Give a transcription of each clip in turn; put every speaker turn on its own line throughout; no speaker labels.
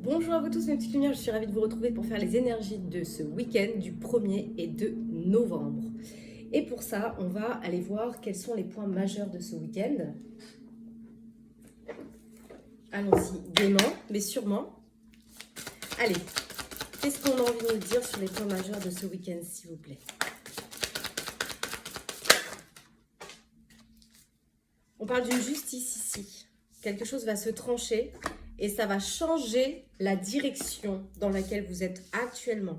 Bonjour à vous tous mes petites lumières, je suis ravie de vous retrouver pour faire les énergies de ce week-end du 1er et 2 novembre. Et pour ça, on va aller voir quels sont les points majeurs de ce week-end. Allons-y, gaiement, mais sûrement. Allez, qu'est-ce qu'on a envie de nous dire sur les points majeurs de ce week-end, s'il vous plaît? On parle d'une justice ici. Quelque chose va se trancher et ça va changer la direction dans laquelle vous êtes actuellement.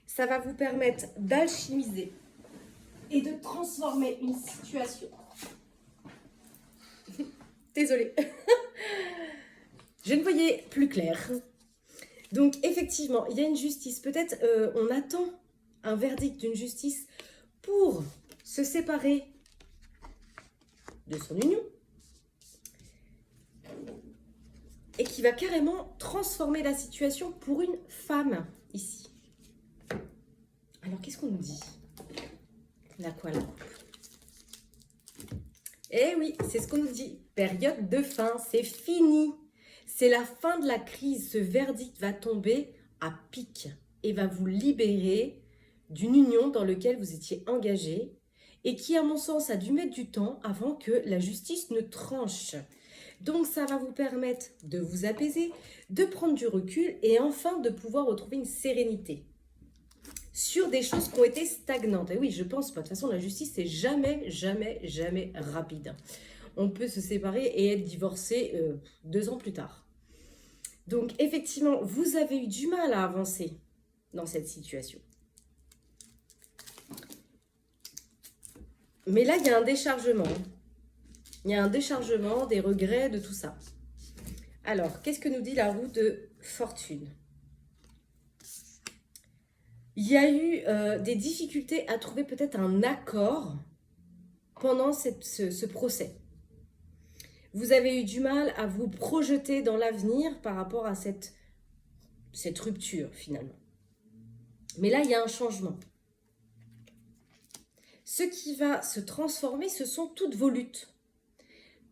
Ça va vous permettre d'alchimiser et de transformer une situation. Désolée. Je ne voyais plus clair. Donc effectivement, il y a une justice. Peut-être on attend un verdict d'une justice pour se séparer de son union et qui va carrément transformer la situation pour une femme ici. Alors qu'est-ce qu'on nous dit? La quoi là? Eh oui, c'est ce qu'on nous dit. Période de fin, c'est fini. C'est la fin de la crise. Ce verdict va tomber à pic et va vous libérer d'une union dans laquelle vous étiez engagé et qui, à mon sens, a dû mettre du temps avant que la justice ne tranche. Donc, ça va vous permettre de vous apaiser, de prendre du recul et enfin de pouvoir retrouver une sérénité sur des choses qui ont été stagnantes. Et oui, je pense pas. De toute façon, la justice, c'est jamais, jamais, jamais rapide. On peut se séparer et être divorcé 2 ans plus tard. Donc, effectivement, vous avez eu du mal à avancer dans cette situation. Mais là, il y a un déchargement. Il y a un déchargement des regrets, de tout ça. Alors, qu'est-ce que nous dit la roue de fortune? Il y a eu des difficultés à trouver peut-être un accord pendant ce procès. Vous avez eu du mal à vous projeter dans l'avenir par rapport à cette rupture finalement. Mais là, il y a un changement. Ce qui va se transformer, ce sont toutes vos luttes.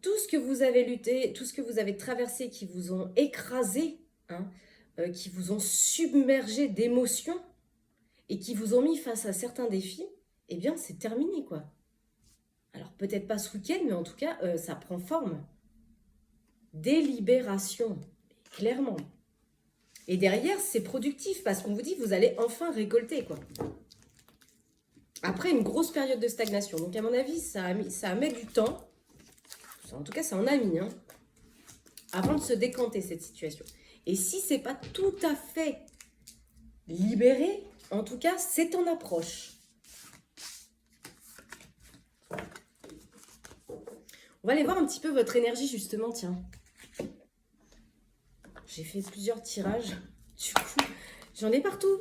Tout ce que vous avez lutté, tout ce que vous avez traversé, qui vous ont écrasé, qui vous ont submergé d'émotions et qui vous ont mis face à certains défis, eh bien, c'est terminé, quoi. Alors, peut-être pas ce week-end, mais en tout cas, ça prend forme. Délibération, clairement. Et derrière, c'est productif, parce qu'on vous dit, vous allez enfin récolter, quoi. Après une grosse période de stagnation. Donc, à mon avis, ça a mis du temps. En tout cas, ça en a mis, avant de se décanter, cette situation. Et si c'est pas tout à fait libéré, en tout cas, c'est en approche. On va aller voir un petit peu votre énergie, justement, tiens. J'ai fait plusieurs tirages. Du coup, j'en ai partout.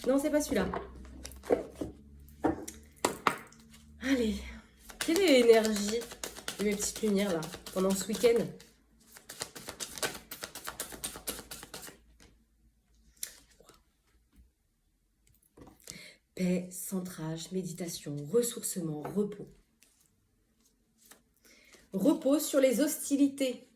Non, c'est pas celui-là. Allez. Quelle est l'énergie de mes petites lumières, là, pendant ce week-end? Paix, centrage, méditation, ressourcement, repos. Repos sur les hostilités.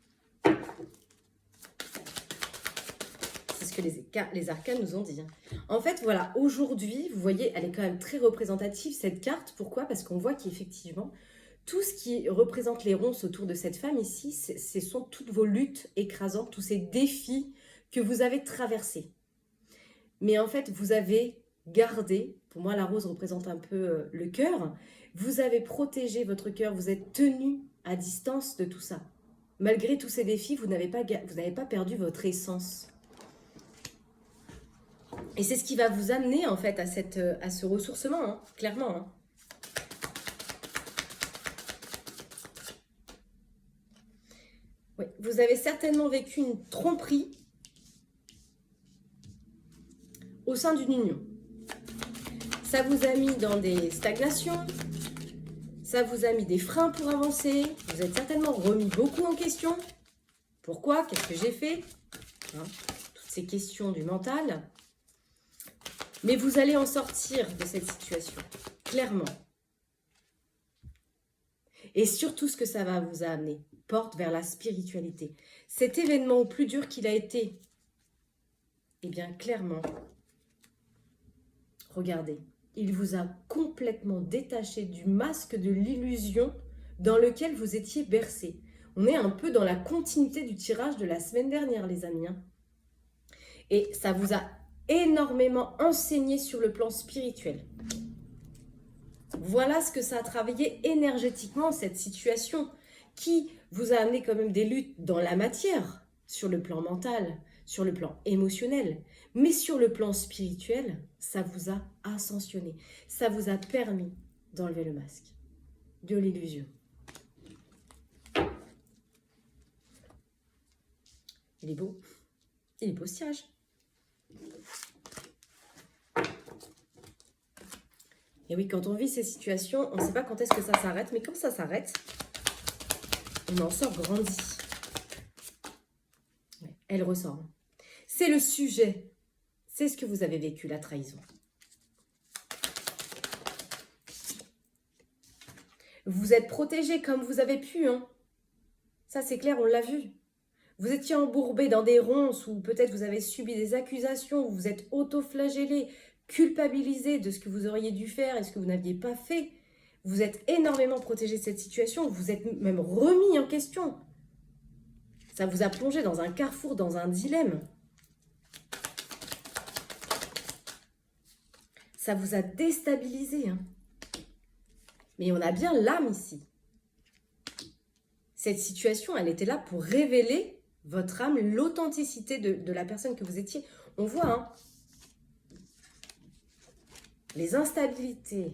C'est ce que les arcanes nous ont dit. En fait, voilà, aujourd'hui, vous voyez, elle est quand même très représentative, cette carte. Pourquoi? Parce qu'on voit qu'effectivement, tout ce qui représente les ronces autour de cette femme ici, ce sont toutes vos luttes écrasantes, tous ces défis que vous avez traversés. Mais en fait, vous avez gardé, pour moi la rose représente un peu le cœur, vous avez protégé votre cœur, vous êtes tenu à distance de tout ça. Malgré tous ces défis, vous n'avez pas perdu votre essence. Et c'est ce qui va vous amener en fait à ce ressourcement, clairement. Oui, vous avez certainement vécu une tromperie au sein d'une union. Ça vous a mis dans des stagnations, ça vous a mis des freins pour avancer, vous êtes certainement remis beaucoup en question. Pourquoi? Qu'est-ce que j'ai fait? Toutes ces questions du mental. Mais vous allez en sortir de cette situation, clairement. Et surtout ce que ça va vous amener, porte vers la spiritualité. Cet événement, au plus dur qu'il a été, eh bien, clairement, regardez, il vous a complètement détaché du masque de l'illusion dans lequel vous étiez bercé. On est un peu dans la continuité du tirage de la semaine dernière, les amis. Et ça vous a énormément enseigné sur le plan spirituel. Voilà ce que ça a travaillé énergétiquement, cette situation, qui vous a amené quand même des luttes dans la matière, sur le plan mental, sur le plan émotionnel, mais sur le plan spirituel, ça vous a ascensionné. Ça vous a permis d'enlever le masque, de l'illusion. Il est beau. Il est beau ce tirage. Et oui, quand on vit ces situations, on ne sait pas quand est-ce que ça s'arrête, mais quand ça s'arrête, on en sort grandi. Ouais, elle ressort. C'est le sujet. C'est ce que vous avez vécu, la trahison. Vous êtes protégé comme vous avez pu. Hein. Ça, c'est clair, on l'a vu. Vous étiez embourbé dans des ronces ou peut-être vous avez subi des accusations, vous êtes auto-flagellé, culpabilisé de ce que vous auriez dû faire et ce que vous n'aviez pas fait. Vous êtes énormément protégé de cette situation, vous êtes même remis en question. Ça vous a plongé dans un carrefour, dans un dilemme. Ça vous a déstabilisé. Hein. Mais on a bien l'âme ici. Cette situation, elle était là pour révéler votre âme, l'authenticité de la personne que vous étiez. On voit, hein, les instabilités,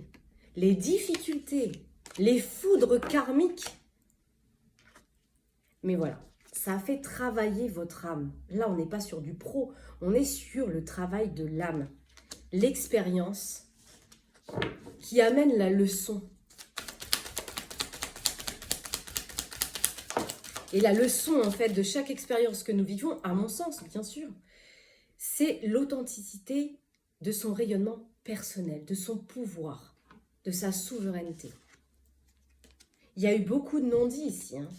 les difficultés, les foudres karmiques. Mais voilà, ça a fait travailler votre âme. Là, on n'est pas sur du pro, on est sur le travail de l'âme. L'expérience qui amène la leçon. Et la leçon, en fait, de chaque expérience que nous vivons, à mon sens, bien sûr, c'est l'authenticité de son rayonnement personnel, de son pouvoir, de sa souveraineté. Il y a eu beaucoup de non-dits ici. Hein.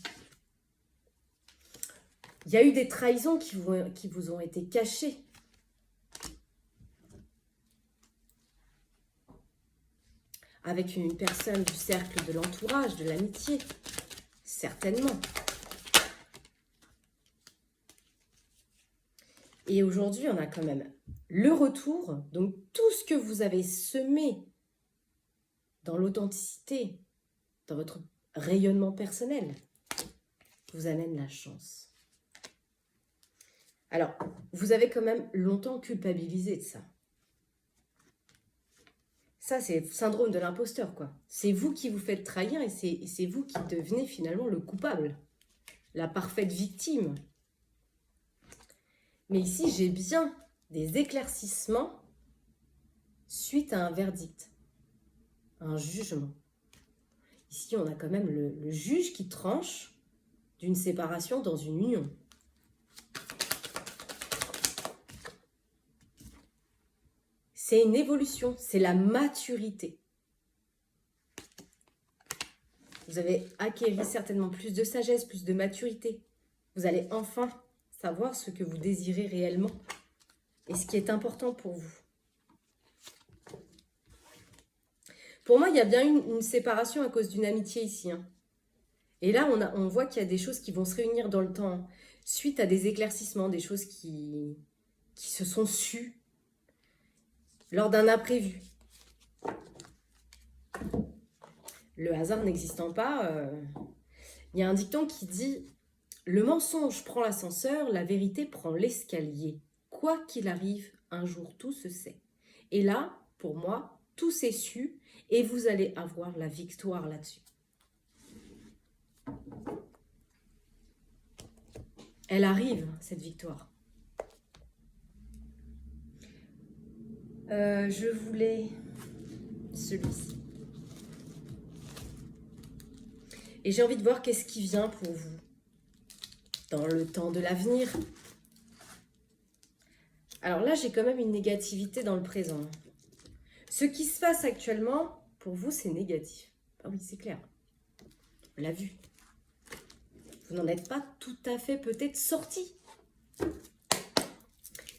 Il y a eu des trahisons qui vous ont été cachées. Avec une personne du cercle de l'entourage, de l'amitié, certainement. Et aujourd'hui, on a quand même le retour. Donc, tout ce que vous avez semé dans l'authenticité, dans votre rayonnement personnel, vous amène la chance. Alors, vous avez quand même longtemps culpabilisé de ça. Ça, c'est le syndrome de l'imposteur, quoi. C'est vous qui vous faites trahir et c'est vous qui devenez finalement le coupable, la parfaite victime. Mais ici, j'ai bien des éclaircissements suite à un verdict, un jugement. Ici, on a quand même le juge qui tranche d'une séparation dans une union. C'est une évolution, c'est la maturité. Vous avez acquéri certainement plus de sagesse, plus de maturité. Vous allez enfin savoir ce que vous désirez réellement et ce qui est important pour vous. Pour moi, il y a bien une séparation à cause d'une amitié ici. Hein. Et là, on voit qu'il y a des choses qui vont se réunir dans le temps, suite à des éclaircissements, des choses qui se sont sues lors d'un imprévu. Le hasard n'existant pas, il y a un dicton qui dit « Le mensonge prend l'ascenseur, la vérité prend l'escalier. Quoi qu'il arrive, un jour tout se sait. » Et là, pour moi, tout s'est su et vous allez avoir la victoire là-dessus. Elle arrive, cette victoire. Je voulais celui-ci. Et j'ai envie de voir qu'est-ce qui vient pour vous dans le temps de l'avenir. Alors là, j'ai quand même une négativité dans le présent. Ce qui se passe actuellement, pour vous, c'est négatif. Ah oui, c'est clair. On l'a vu. vous n'en êtes pas tout à fait peut-être sorti.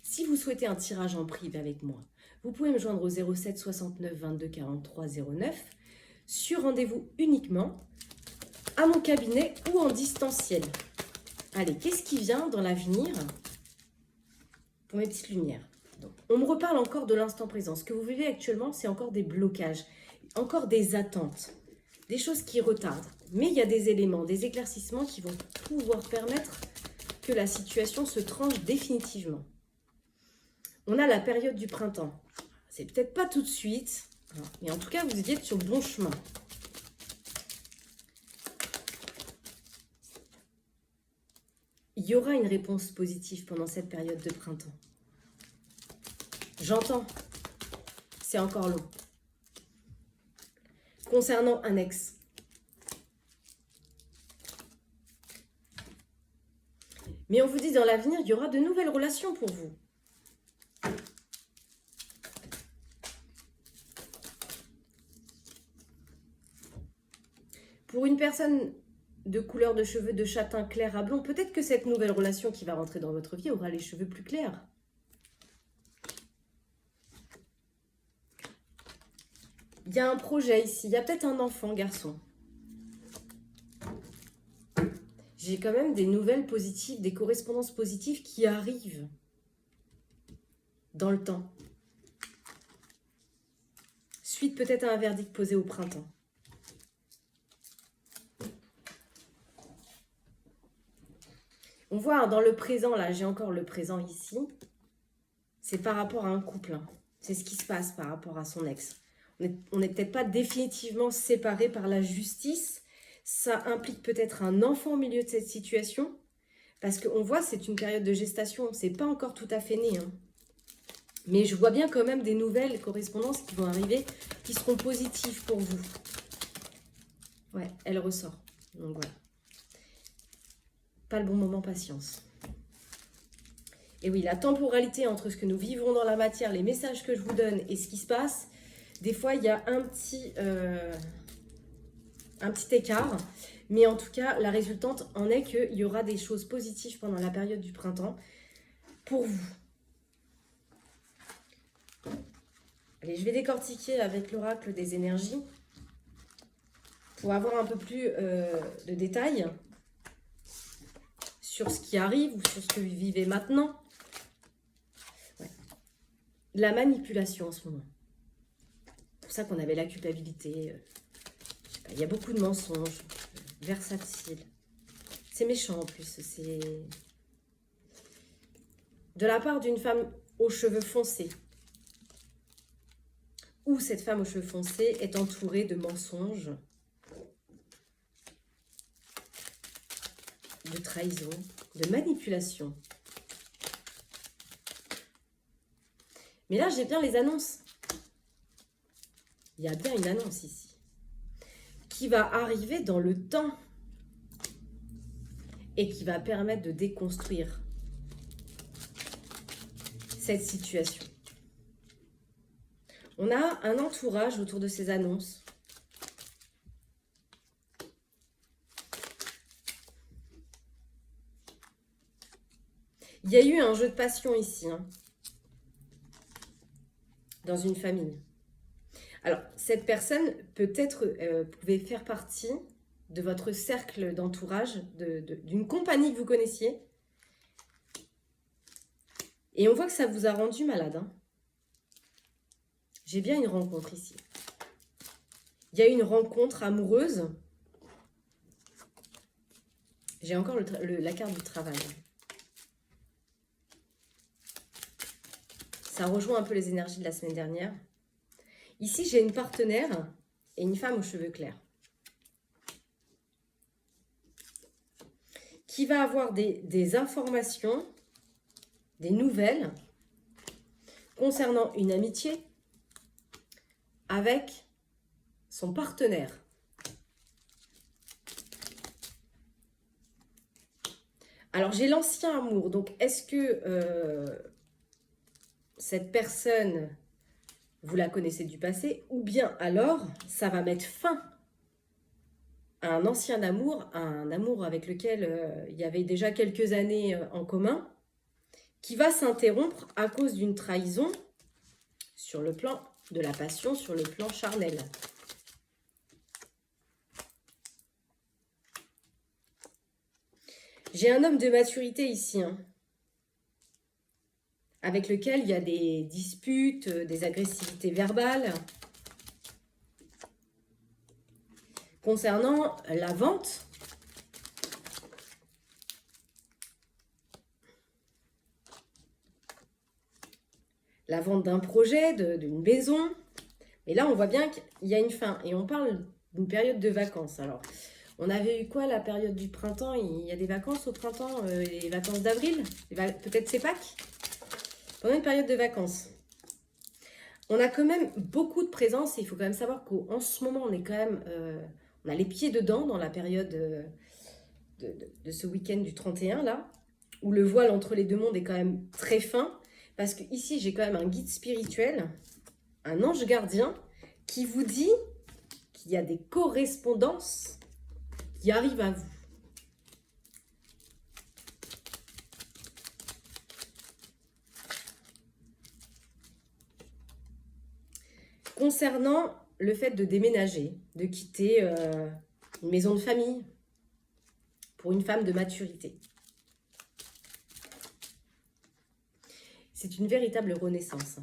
Si vous souhaitez un tirage en privé avec moi, vous pouvez me joindre au 07 69 22 43 09 sur rendez-vous uniquement à mon cabinet ou en distanciel. Allez, qu'est-ce qui vient dans l'avenir pour mes petites lumières? Donc, on me reparle encore de l'instant présent. Ce que vous vivez actuellement, c'est encore des blocages, encore des attentes, des choses qui retardent. Mais il y a des éléments, des éclaircissements qui vont pouvoir permettre que la situation se tranche définitivement. On a la période du printemps. C'est peut-être pas tout de suite, mais en tout cas, vous êtes sur le bon chemin. Il y aura une réponse positive pendant cette période de printemps. J'entends, c'est encore long. Concernant un ex. Mais on vous dit dans l'avenir, il y aura de nouvelles relations pour vous. Pour une personne de couleur de cheveux de châtain clair à blond, peut-être que cette nouvelle relation qui va rentrer dans votre vie aura les cheveux plus clairs. Il y a un projet ici, il y a peut-être un enfant, garçon. J'ai quand même des nouvelles positives, des correspondances positives qui arrivent dans le temps. Suite peut-être à un verdict posé au printemps. On voit dans le présent, là, j'ai encore le présent ici. C'est par rapport à un couple. C'est ce qui se passe par rapport à son ex. On n'est peut-être pas définitivement séparés par la justice. Ça implique peut-être un enfant au milieu de cette situation. Parce qu'on voit, c'est une période de gestation. C'est pas encore tout à fait né. Mais je vois bien quand même des nouvelles correspondances qui vont arriver, qui seront positives pour vous. Ouais, elle ressort. Donc voilà. Pas le bon moment, patience. Et oui, la temporalité entre ce que nous vivons dans la matière, les messages que je vous donne et ce qui se passe, des fois, il y a un petit écart. Mais en tout cas, la résultante en est qu'il y aura des choses positives pendant la période du printemps pour vous. Allez, je vais décortiquer avec l'oracle des énergies pour avoir un peu plus de détails sur ce qui arrive ou sur ce que vous vivez maintenant. Ouais. La manipulation en ce moment. C'est pour ça qu'on avait la culpabilité. Je sais pas, il y a beaucoup de mensonges, versatiles. C'est méchant en plus. C'est de la part d'une femme aux cheveux foncés. Où cette femme aux cheveux foncés est entourée de mensonges, de trahison, de manipulation. Mais là, j'ai bien les annonces. Il y a bien une annonce ici qui va arriver dans le temps et qui va permettre de déconstruire cette situation. On a un entourage autour de ces annonces. Il y a eu un jeu de passion ici, dans une famille. Alors, cette personne, peut-être, pouvait faire partie de votre cercle d'entourage, d'une compagnie que vous connaissiez. Et on voit que ça vous a rendu malade. J'ai bien une rencontre ici. Il y a une rencontre amoureuse. J'ai encore la carte du travail. Ça rejoint un peu les énergies de la semaine dernière. Ici, j'ai une partenaire et une femme aux cheveux clairs qui va avoir des informations, des nouvelles concernant une amitié avec son partenaire. Alors, j'ai l'ancien amour. Donc, est-ce que cette personne, vous la connaissez du passé, ou bien alors, ça va mettre fin un ancien amour, un amour avec lequel il y avait déjà quelques années en commun, qui va s'interrompre à cause d'une trahison sur le plan de la passion, sur le plan charnel. J'ai un homme de maturité ici, hein, avec lequel il y a des disputes, des agressivités verbales. Concernant la vente, d'un projet, d'une maison. Et là, on voit bien qu'il y a une fin. Et on parle d'une période de vacances. Alors, on avait eu quoi la période du printemps? Il y a des vacances au printemps, les vacances d'avril? Peut-être c'est Pâques? Pendant une période de vacances. On a quand même beaucoup de présence. Et il faut quand même savoir qu'en ce moment, on est quand même... on a les pieds dedans dans la période de ce week-end du 31, là, où le voile entre les deux mondes est quand même très fin. Parce que ici, j'ai quand même un guide spirituel, un ange gardien, qui vous dit qu'il y a des correspondances qui arrivent à vous. Concernant le fait de déménager, de quitter une maison de famille pour une femme de maturité. C'est une véritable renaissance.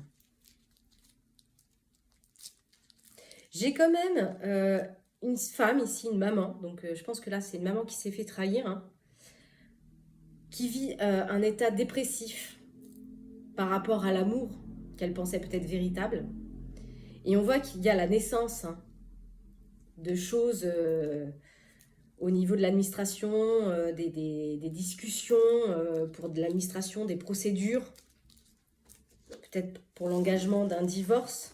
J'ai quand même une femme ici, une maman, donc je pense que là c'est une maman qui s'est fait trahir, hein, qui vit un état dépressif par rapport à l'amour qu'elle pensait peut-être véritable. Et on voit qu'il y a la naissance, hein, de choses au niveau de l'administration, des discussions pour de l'administration, des procédures, peut-être pour l'engagement d'un divorce.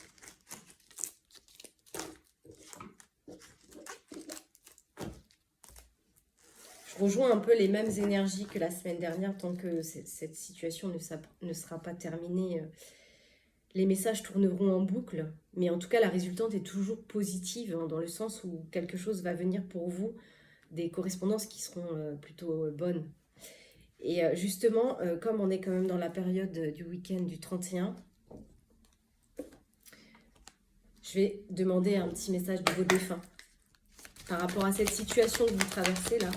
Je rejoins un peu les mêmes énergies que la semaine dernière, tant que cette situation ne sera pas terminée. Les messages tourneront en boucle, mais en tout cas, la résultante est toujours positive, hein, dans le sens où quelque chose va venir pour vous, des correspondances qui seront plutôt bonnes. Et justement, comme on est quand même dans la période du week-end du 31, je vais demander un petit message de vos défunts par rapport à cette situation que vous traversez là.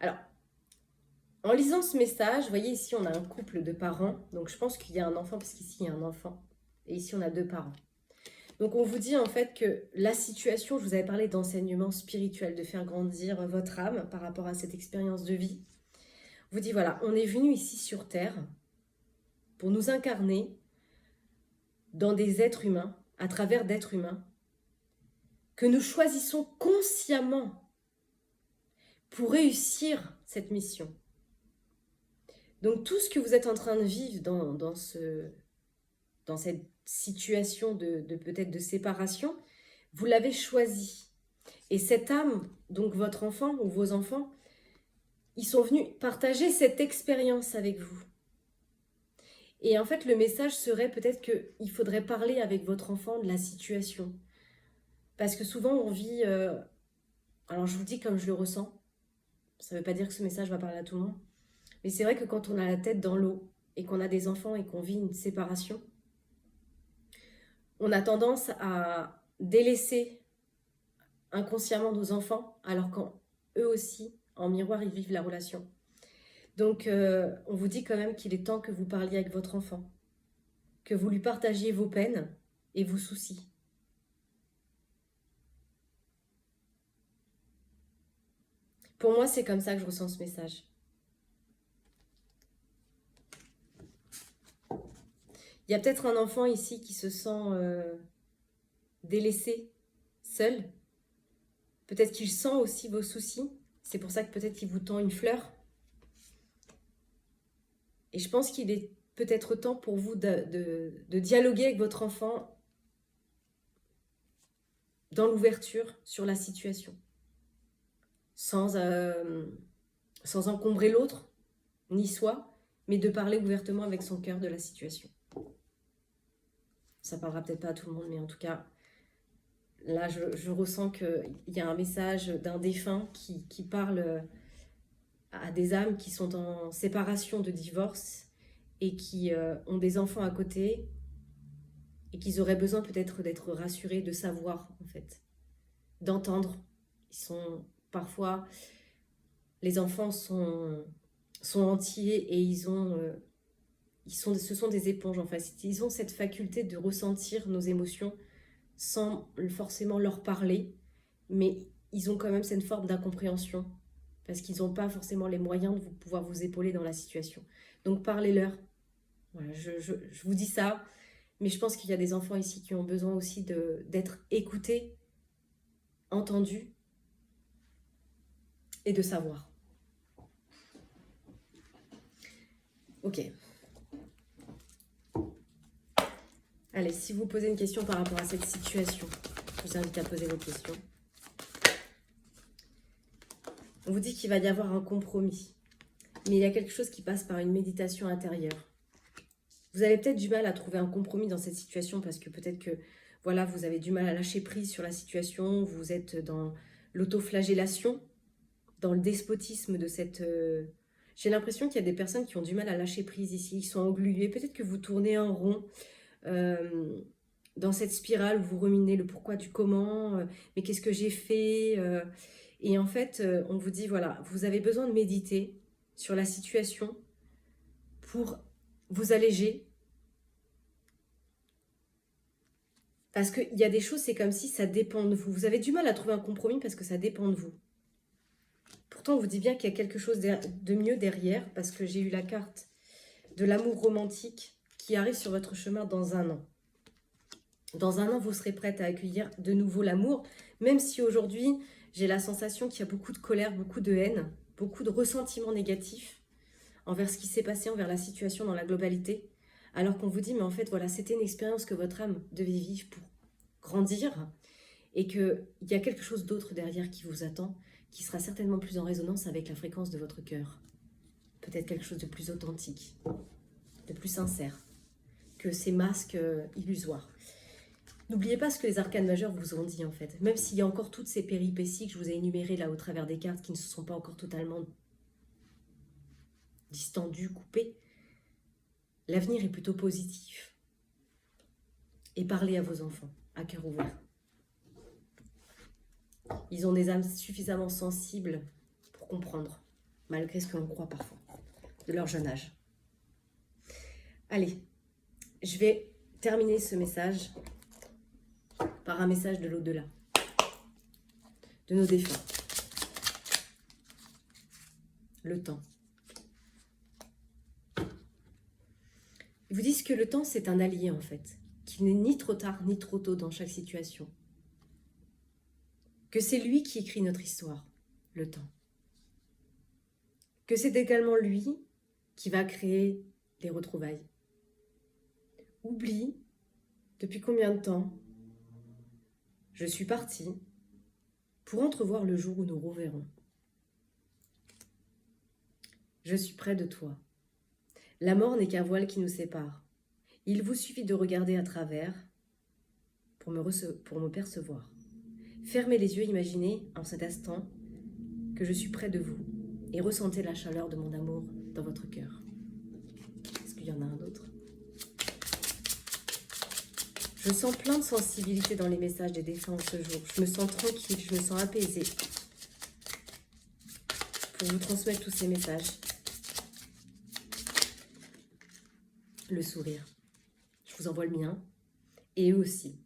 Alors, en lisant ce message, vous voyez ici on a un couple de parents, donc je pense qu'il y a un enfant, parce qu'ici il y a un enfant, et ici on a deux parents. Donc on vous dit en fait que la situation, je vous avais parlé d'enseignement spirituel, de faire grandir votre âme par rapport à cette expérience de vie. On vous dit voilà, on est venu ici sur Terre pour nous incarner dans des êtres humains, à travers d'êtres humains, que nous choisissons consciemment pour réussir cette mission. Donc tout ce que vous êtes en train de vivre dans cette situation de peut-être de séparation, vous l'avez choisi. Et cette âme, donc votre enfant ou vos enfants, ils sont venus partager cette expérience avec vous. Et en fait, le message serait peut-être qu'il faudrait parler avec votre enfant de la situation. Parce que souvent, on vit... alors, je vous dis comme je le ressens. Ça ne veut pas dire que ce message va parler à tout le monde. Mais c'est vrai que quand on a la tête dans l'eau et qu'on a des enfants et qu'on vit une séparation, on a tendance à délaisser inconsciemment nos enfants, alors qu'eux aussi, en miroir, ils vivent la relation. Donc, on vous dit quand même qu'il est temps que vous parliez avec votre enfant, que vous lui partagiez vos peines et vos soucis. Pour moi, c'est comme ça que je ressens ce message. Il y a peut-être un enfant ici qui se sent délaissé, seul. Peut-être qu'il sent aussi vos soucis. C'est pour ça que peut-être qu'il vous tend une fleur. Et je pense qu'il est peut-être temps pour vous de dialoguer avec votre enfant dans l'ouverture sur la situation. Sans sans encombrer l'autre, ni soi, mais de parler ouvertement avec son cœur de la situation. Ça parlera peut-être pas à tout le monde, mais en tout cas, là, je ressens qu'il y a un message d'un défunt qui parle à des âmes qui sont en séparation de divorce et qui ont des enfants à côté et qu'ils auraient besoin peut-être d'être rassurés, de savoir, en fait, d'entendre. Ils sont parfois, les enfants sont entiers et ce sont des éponges, en fait. Ils ont cette faculté de ressentir nos émotions sans forcément leur parler, mais ils ont quand même cette forme d'incompréhension parce qu'ils n'ont pas forcément les moyens de pouvoir vous épauler dans la situation. Donc parlez-leur. Voilà, je vous dis ça, mais je pense qu'il y a des enfants ici qui ont besoin aussi d'être écoutés, entendus et de savoir. Ok. Allez, si vous posez une question par rapport à cette situation, je vous invite à poser vos questions. On vous dit qu'il va y avoir un compromis, mais il y a quelque chose qui passe par une méditation intérieure. Vous avez peut-être du mal à trouver un compromis dans cette situation parce que peut-être que voilà, vous avez du mal à lâcher prise sur la situation, vous êtes dans l'autoflagellation, dans le despotisme de cette... J'ai l'impression qu'il y a des personnes qui ont du mal à lâcher prise ici, ils sont englués, peut-être que vous tournez en rond dans cette spirale où vous ruminez le pourquoi du comment, mais qu'est-ce que j'ai fait et en fait, on vous dit, voilà, vous avez besoin de méditer sur la situation pour vous alléger. Parce qu'il y a des choses, c'est comme si ça dépend de vous. Vous avez du mal à trouver un compromis parce que ça dépend de vous. Pourtant, on vous dit bien qu'il y a quelque chose de mieux derrière, parce que j'ai eu la carte de l'amour romantique qui arrive sur votre chemin dans un an. Dans un an, vous serez prête à accueillir de nouveau l'amour, même si aujourd'hui, j'ai la sensation qu'il y a beaucoup de colère, beaucoup de haine, beaucoup de ressentiments négatifs envers ce qui s'est passé, envers la situation dans la globalité. Alors qu'on vous dit, mais en fait, voilà, c'était une expérience que votre âme devait vivre pour grandir et qu'il y a quelque chose d'autre derrière qui vous attend, qui sera certainement plus en résonance avec la fréquence de votre cœur. Peut-être quelque chose de plus authentique, de plus sincère que ces masques illusoires. N'oubliez pas ce que les arcanes majeurs vous ont dit en fait. Même s'il y a encore toutes ces péripéties que je vous ai énumérées là au travers des cartes qui ne se sont pas encore totalement distendues, coupées, l'avenir est plutôt positif. Et parlez à vos enfants, à cœur ouvert. Ils ont des âmes suffisamment sensibles pour comprendre, malgré ce que l'on croit parfois, de leur jeune âge. Allez, je vais terminer ce message par un message de l'au-delà, de nos défunts. Le temps. Ils vous disent que le temps, c'est un allié en fait, qu'il n'est ni trop tard ni trop tôt dans chaque situation. Que c'est lui qui écrit notre histoire, le temps. Que c'est également lui qui va créer les retrouvailles. Oublie depuis combien de temps je suis partie pour entrevoir le jour où nous reverrons. Je suis près de toi. La mort n'est qu'un voile qui nous sépare. Il vous suffit de regarder à travers pour me percevoir. Fermez les yeux, imaginez en cet instant que je suis près de vous et ressentez la chaleur de mon amour dans votre cœur. Est-ce qu'il y en a un autre ? Je sens plein de sensibilité dans les messages des défunts ce jour. Je me sens tranquille, je me sens apaisée pour vous transmettre tous ces messages. Le sourire. Je vous envoie le mien et eux aussi.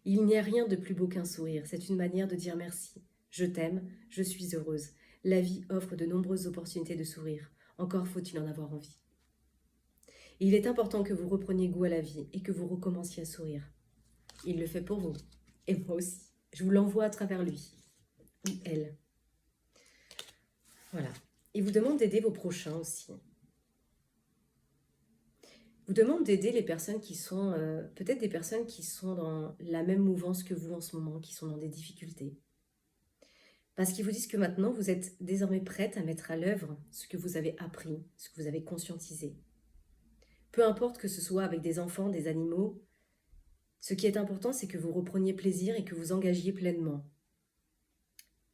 Il n'y a rien de plus beau qu'un sourire. C'est une manière de dire merci. Je t'aime, je suis heureuse. La vie offre de nombreuses opportunités de sourire. Encore faut-il en avoir envie. Il est important que vous repreniez goût à la vie et que vous recommenciez à sourire. Il le fait pour vous. Et moi aussi. Je vous l'envoie à travers lui. Ou elle. Voilà. Il vous demande d'aider vos prochains aussi. Vous demande d'aider les personnes qui sont, peut-être des personnes qui sont dans la même mouvance que vous en ce moment, qui sont dans des difficultés. Parce qu'ils vous disent que maintenant, vous êtes désormais prête à mettre à l'œuvre ce que vous avez appris, ce que vous avez conscientisé. Peu importe que ce soit avec des enfants, des animaux, ce qui est important, c'est que vous repreniez plaisir et que vous engagiez pleinement.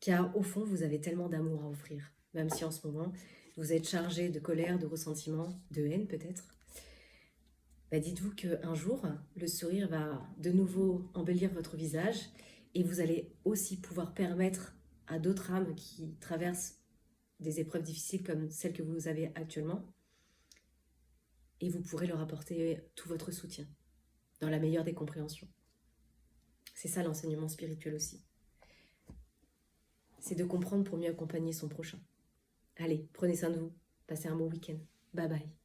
Car au fond, vous avez tellement d'amour à offrir, même si en ce moment, vous êtes chargé de colère, de ressentiment, de haine peut-être. Dites-vous qu'un jour, le sourire va de nouveau embellir votre visage et vous allez aussi pouvoir permettre à d'autres âmes qui traversent des épreuves difficiles comme celles que vous avez actuellement, et vous pourrez leur apporter tout votre soutien, dans la meilleure des compréhensions. C'est ça l'enseignement spirituel aussi. C'est de comprendre pour mieux accompagner son prochain. Allez, prenez soin de vous, passez un bon week-end. Bye bye.